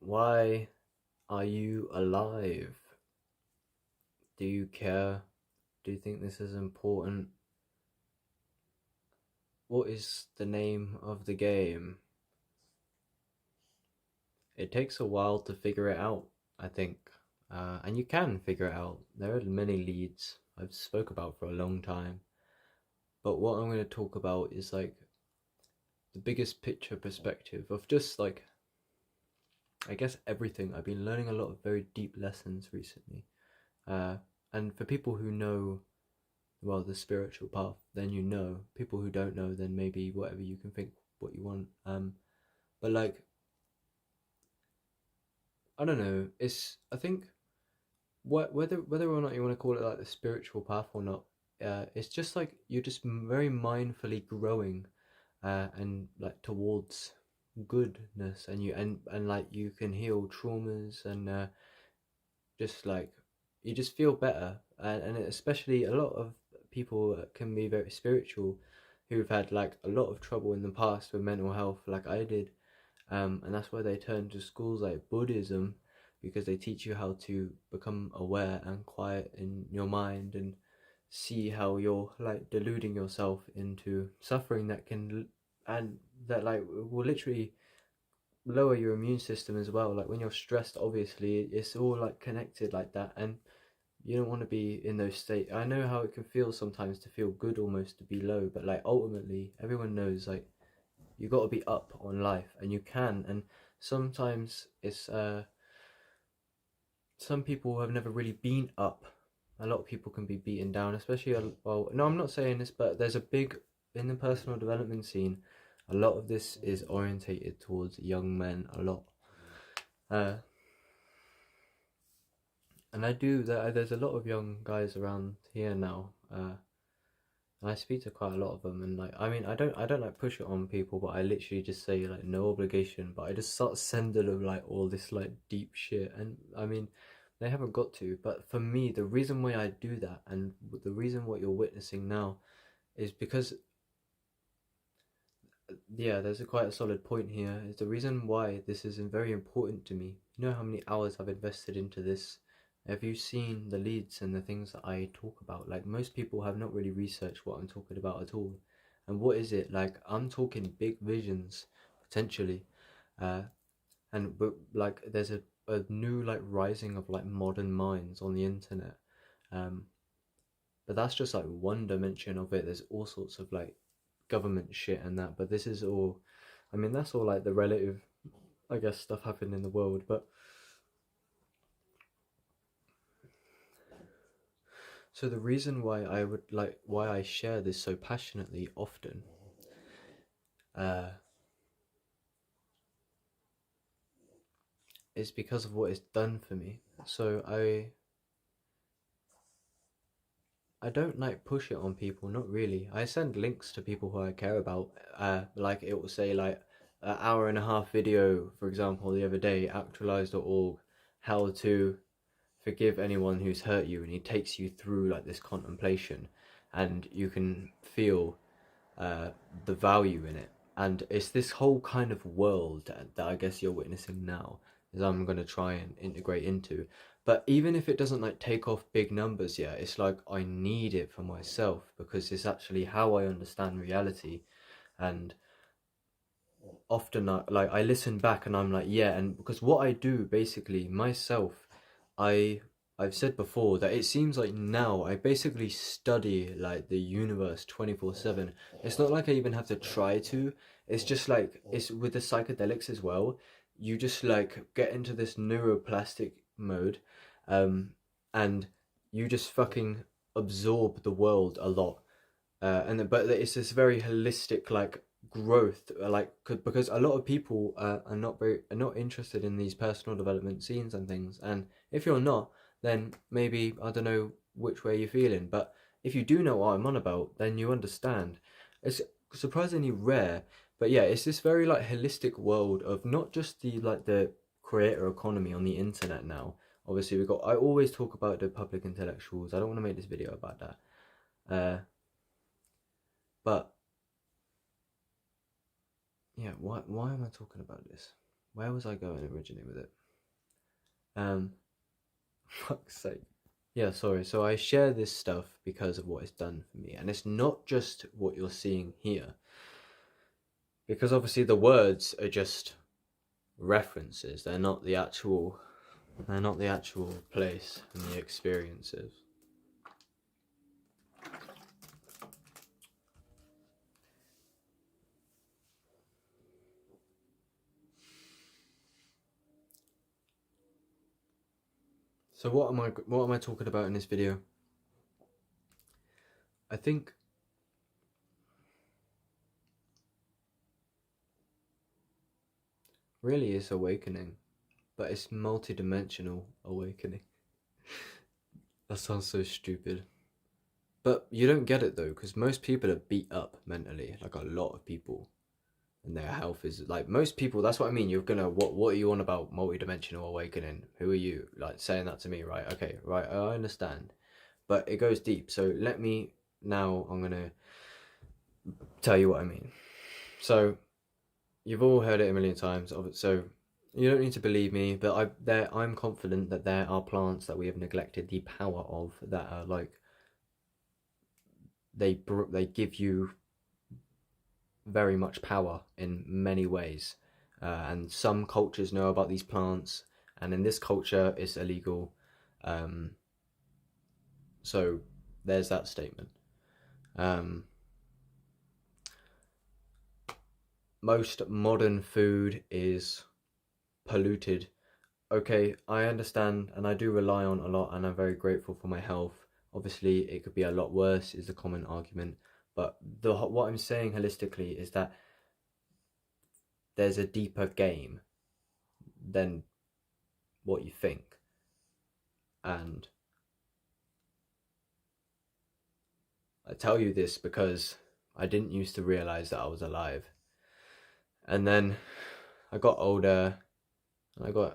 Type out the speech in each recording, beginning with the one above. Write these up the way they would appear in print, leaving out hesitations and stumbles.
Why are you alive? Do you care? Do you think this is important? What is the name of the game? It takes a while to figure it out, I think. And you can figure it out. There are many leads I've spoke about for a long time. But what I'm going to talk about is like the biggest picture perspective of just like, I guess, everything. I've been learning a lot of very deep lessons recently. And for people who know, well, the spiritual path, then you know. People who don't know, then maybe whatever, you can think what you want. But like, I don't know. I think whether or not you want to call it like the spiritual path or not, it's just like you're just very mindfully growing, and like towards goodness, and and like you can heal traumas, and just like you just feel better, and especially a lot of people can be very spiritual, who've had like a lot of trouble in the past with mental health, like I did, and that's why they turn to schools like Buddhism, because they teach you how to become aware and quiet in your mind, and see how you're like deluding yourself into suffering that can, and that like will literally lower your immune system as well. Like when you're stressed, obviously it's all like connected like that, and you don't want to be in those states. I know how it can feel sometimes to feel good, almost to be low, but like ultimately everyone knows like you got to be up on life, and you can. And sometimes it's some people have never really been up. A lot of people can be beaten down, especially, well, no, I'm not saying this, but there's a big, in the personal development scene, a lot of this is orientated towards young men a lot. uh and I do that. There's a lot of young guys around here now, and I speak to quite a lot of them, and like, I mean, I don't like push it on people, but I literally just say like no obligation, but I just start sending them like all this like deep shit, and I mean, they haven't got to, but for me, the reason why I do that, and the reason what you're witnessing now, is because, yeah, there's a quite a solid point here. Is the reason why this is very important to me. You know how many hours I've invested into this. Have you seen the leads and the things that I talk about? Like, most people have not really researched what I'm talking about at all. And what is it? Like, I'm talking big visions, potentially. Uh, but like, there's a new like rising of like modern minds on the internet. Um, but that's just like one dimension of it. There's all sorts of like government shit and that, but this is all, I mean, that's all like the relative, I guess, stuff happening in the world. But so the reason why why I share this so passionately often, uh is because of what it's done for me. So I don't like push it on people, not really. I send links to people who I care about. Like, it will say like an hour and a half video, for example, the other day, actualize.org, how to forgive anyone who's hurt you, and he takes you through like this contemplation, and you can feel uh, the value in it. And it's this whole kind of world that I guess you're witnessing now, is I'm going to try and integrate into. But even if it doesn't like take off big numbers yet, it's like I need it for myself, because it's actually how I understand reality. And often I listen back and I'm like, yeah. And because what I do basically myself, I I've said before that it seems like now I basically study like the universe 24/7. It's not like I even have to try to. It's just like, it's with the psychedelics as well. You just like get into this neuroplastic mode, um, and you just fucking absorb the world a lot. But it's this very holistic like growth, like, because a lot of people are not interested in these personal development scenes and things. And if you're not, then maybe, I don't know which way you're feeling, but if you do know what I'm on about, then you understand. It's surprisingly rare, but yeah, it's this very like holistic world of not just the creator economy on the internet now. Obviously, I always talk about the public intellectuals. I don't want to make this video about that. But yeah, why am I talking about this? where was I going originally with it? Fuck's sake. Yeah, sorry. So I share this stuff because of what it's done for me, and it's not just what you're seeing here, because obviously the words are just references. They're not the actual place and the experiences. So what am I talking about in this video? I think really it's awakening, but it's multi-dimensional awakening. That sounds so stupid. But you don't get it though, because most people are beat up mentally, like a lot of people. And their health is like most people. That's what I mean. You're gonna what are you on about multi-dimensional awakening? Who are you like saying that to me? Right? Okay, right. I understand, but it goes deep. So let me now. I'm gonna tell you what I mean. So you've all heard it a million times. So you don't need to believe me, but I'm confident that there are plants that we have neglected the power of that are like they give you very much power in many ways, and some cultures know about these plants, and in this culture it's illegal. So there's that statement. Most modern food is polluted. Okay, I understand, and I do rely on a lot, and I'm very grateful for my health. Obviously it could be a lot worse is the common argument, but what I'm saying holistically is that there's a deeper game than what you think. And I tell you this because I didn't used to realize that I was alive. And then I got older, and when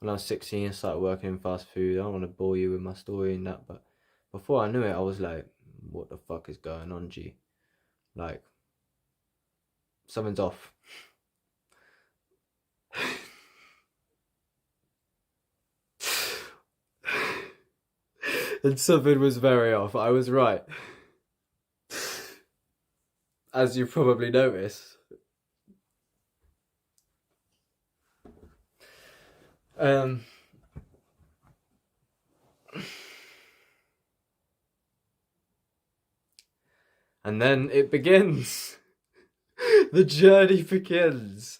I was 16, I started working in fast food. I don't want to bore you with my story and that, but before I knew it, I was like, what the fuck is going on, G? Like, something's off. And something was very off. I was right. As you probably noticed. And then it begins. The journey begins.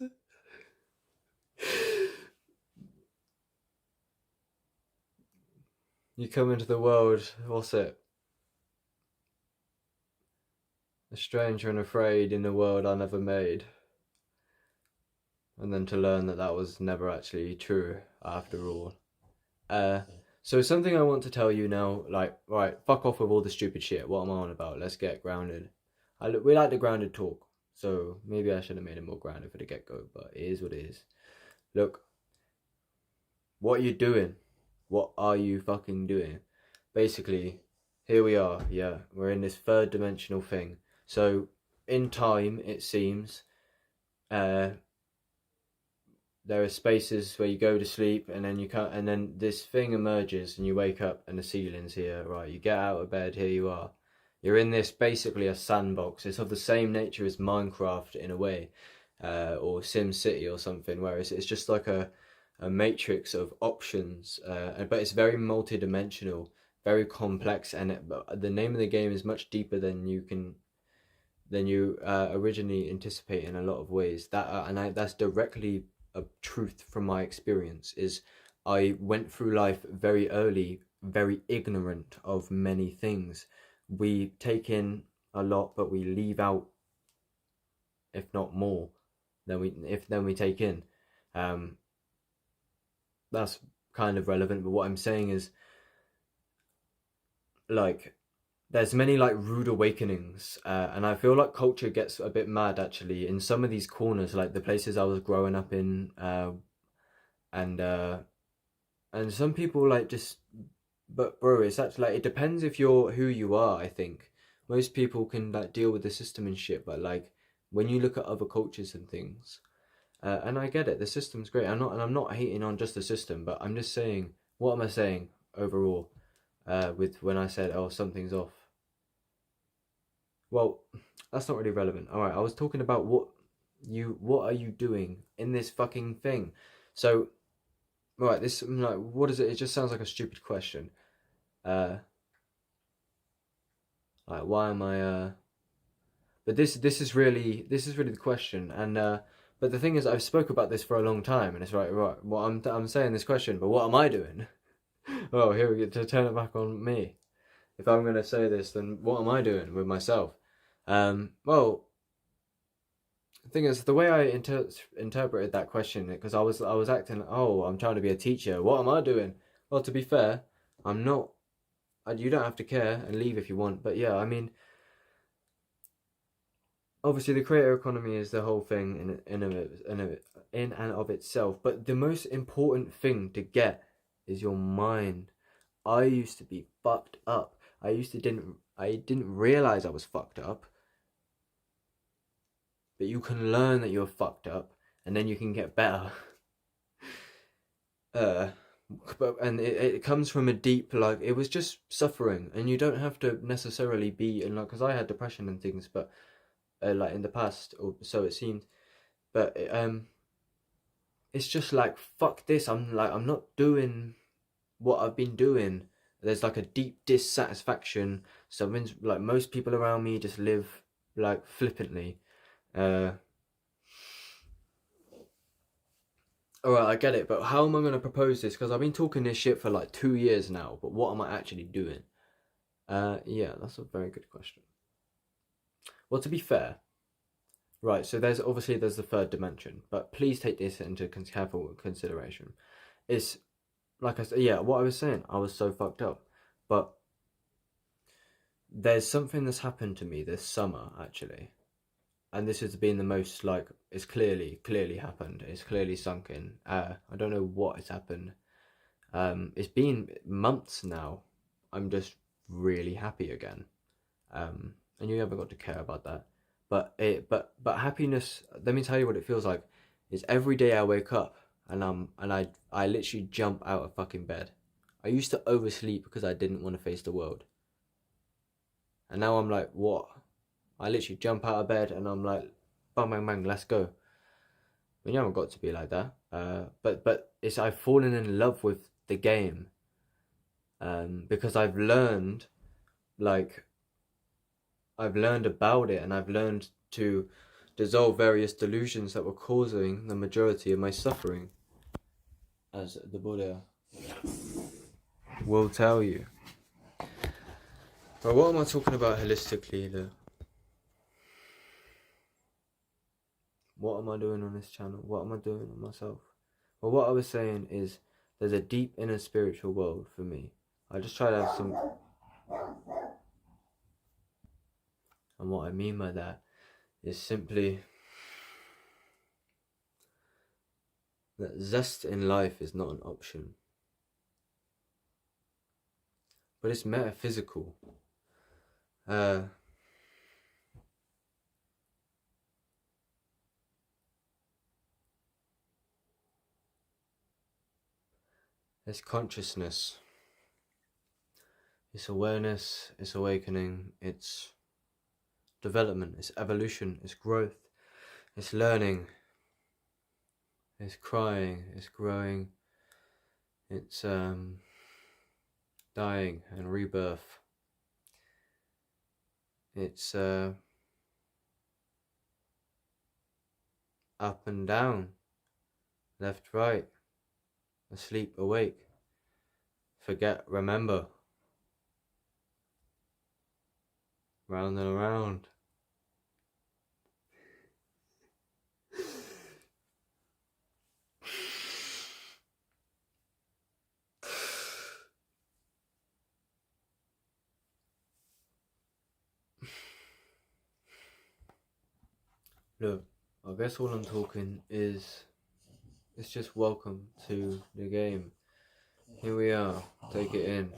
You come into the world, what's it? A stranger and afraid in a world I never made. And then to learn that that was never actually true after all. So something I want to tell you now, like, right, fuck off with all the stupid shit. What am I on about? Let's get grounded. We like the grounded talk, so maybe I should have made it more grounded for the get-go, but it is what it is. Look, what are you doing? What are you fucking doing? Basically, here we are, yeah, we're in this third dimensional thing. So, in time, it seems, there are spaces where you go to sleep, and then you can't, and then this thing emerges, and you wake up, and the ceiling's here. Right, you get out of bed, here you are. You're in this basically a sandbox. It's of the same nature as Minecraft in a way, or Sim City or something, where it's just like a matrix of options, but it's very multi-dimensional, very complex, and the name of the game is much deeper than you originally anticipate in a lot of ways. That's directly a truth from my experience. Is I went through life very early, very ignorant of many things. We take in a lot, but we leave out, if not more, than we take in. That's kind of relevant, but what I'm saying is, like, there's many like rude awakenings, and I feel like culture gets a bit mad actually in some of these corners, like the places I was growing up in, and some people like just, but bro, it's actually like it depends if you're who you are. I think most people can like deal with the system and shit, but like when you look at other cultures and things, And I get it. The system's great. I'm not hating on just the system, but I'm just saying, what am I saying overall? With when I said, oh, something's off. Well, that's not really relevant. All right, I was talking about what are you doing in this fucking thing? So, right, this like, what is it? It just sounds like a stupid question. Like, why am I? But this is really the question, and but the thing is, I've spoke about this for a long time, and it's right. Well, I'm saying this question, but what am I doing? Oh, here we get to turn it back on me. If I'm gonna say this, then what am I doing with myself? Well, the thing is, the way I interpreted that question, because I was acting, oh, I'm trying to be a teacher. What am I doing? Well, to be fair, I'm not. You don't have to care and leave if you want, but yeah, I mean, obviously the creator economy is the whole thing in and of itself. But the most important thing to get is your mind. I used to be fucked up. I didn't realize I was fucked up. But you can learn that you're fucked up, and then you can get better. And it comes from a deep, like, it was just suffering, and you don't have to necessarily be in, like, because I had depression and things, but like in the past, or so it seemed. But it's just like, fuck this. I'm not doing what I've been doing. There's like a deep dissatisfaction. Something's like, most people around me just live like flippantly. Alright, I get it, but how am I going to propose this? Because I've been talking this shit for like 2 years now, but what am I actually doing? Yeah, that's a very good question. Well, to be fair, right, so there's the third dimension, but please take this into careful consideration. It's, like I said, yeah, what I was saying, I was so fucked up, but there's something that's happened to me this summer, actually. And this has been the most, like, it's clearly happened. It's clearly sunk in. I don't know what has happened. It's been months now. I'm just really happy again. And you never got to care about that. But happiness. Let me tell you what it feels like. Is every day I wake up and I literally jump out of fucking bed. I used to oversleep because I didn't want to face the world. And now I'm like, what? I literally jump out of bed and I'm like, bang, bang, bang, let's go. I mean, you haven't got to be like that. But it's, I've fallen in love with the game. Because I've learned about it, and I've learned to dissolve various delusions that were causing the majority of my suffering, as the Buddha will tell you. But what am I talking about holistically, though? What am I doing on this channel? What am I doing on myself? Well, what I was saying is, there's a deep inner spiritual world for me. I just try to have some... And what I mean by that is simply that zest in life is not an option. But it's metaphysical. It's consciousness. It's awareness, it's awakening, it's development, it's evolution, it's growth, it's learning, it's crying, it's growing, it's dying and rebirth. It's up and down, left, right, asleep, awake, forget, remember, round and around. Look, I guess all I'm talking is, it's just welcome to the game. Here we are, take it in.